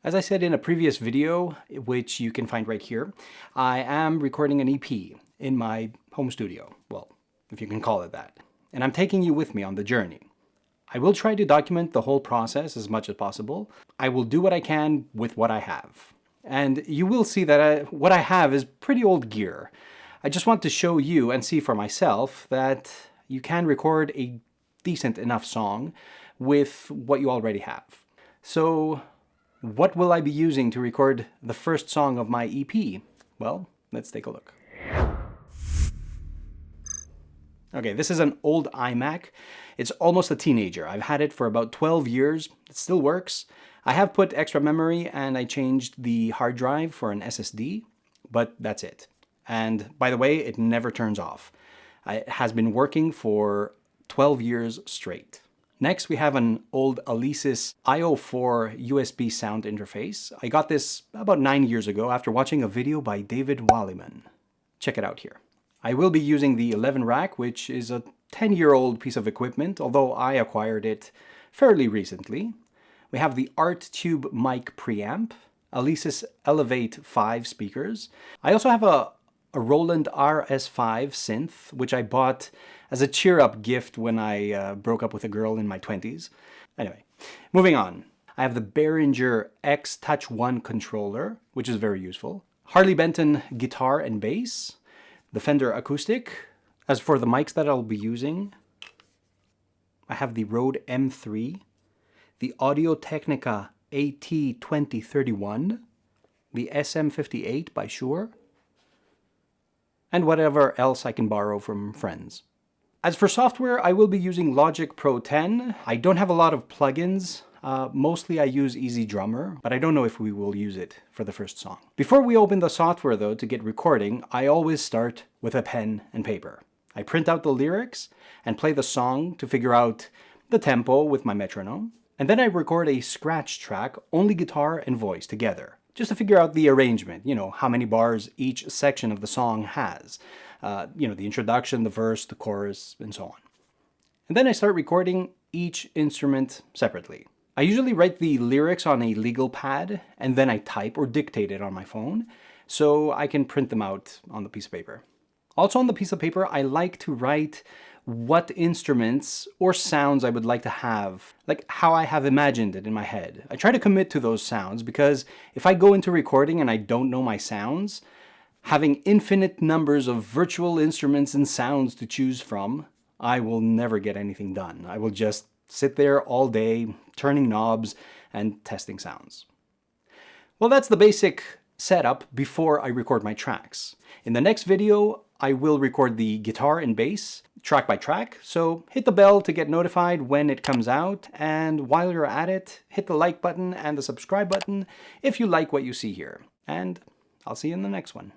As I said in a previous video, which you can find right here, I am recording an EP in my home studio. Well, if you can call it that. And I'm taking you with me on the journey. I will try to document the whole process as much as possible. I will do what I can with what I have. And you will see that what I have is pretty old gear. I just want to show you and see for myself that you can record a decent enough song with what you already have. So, what will I be using to record the first song of my EP? Well, let's take a look. Okay, this is an old iMac. It's almost a teenager. I've had it for about 12 years. It still works. I have put extra memory and I changed the hard drive for an SSD, but that's it. And by the way, it never turns off. It has been working for 12 years straight. Next, we have an old Alesis IO4 USB sound interface. I got this about 9 years ago after watching a video by David Walliman. Check it out here. I will be using the 11 rack, which is a 10-year-old piece of equipment, although I acquired it fairly recently. We have the ArtTube mic preamp, Alesis Elevate 5 speakers. I also have a Roland RS5 synth, which I bought as a cheer-up gift when I broke up with a girl in my 20s. Anyway, moving on. I have the Behringer X Touch 1 controller, which is very useful. Harley Benton guitar and bass. The Fender acoustic. As for the mics that I'll be using, I have the Rode M3, the Audio-Technica AT2031, the SM58 by Shure, and whatever else I can borrow from friends. As for software, I will be using Logic Pro 10. I don't have a lot of plugins. Mostly I use EZdrummer, but I don't know if we will use it for the first song. Before we open the software though to get recording, I always start with a pen and paper. I print out the lyrics and play the song to figure out the tempo with my metronome. And then I record a scratch track, only guitar and voice together, just to figure out the arrangement, how many bars each section of the song has. The introduction, the verse, the chorus, and so on. And then I start recording each instrument separately. I usually write the lyrics on a legal pad, and then I type or dictate it on my phone, so I can print them out on the piece of paper. Also on the piece of paper, I like to write what instruments or sounds I would like to have, like how I have imagined it in my head. I try to commit to those sounds because if I go into recording and I don't know my sounds, having infinite numbers of virtual instruments and sounds to choose from, I will never get anything done. I will just sit there all day, turning knobs and testing sounds. Well, that's the basic setup before I record my tracks. In the next video, I will record the guitar and bass, track by track, so hit the bell to get notified when it comes out, and while you're at it, hit the like button and the subscribe button if you like what you see here. And I'll see you in the next one.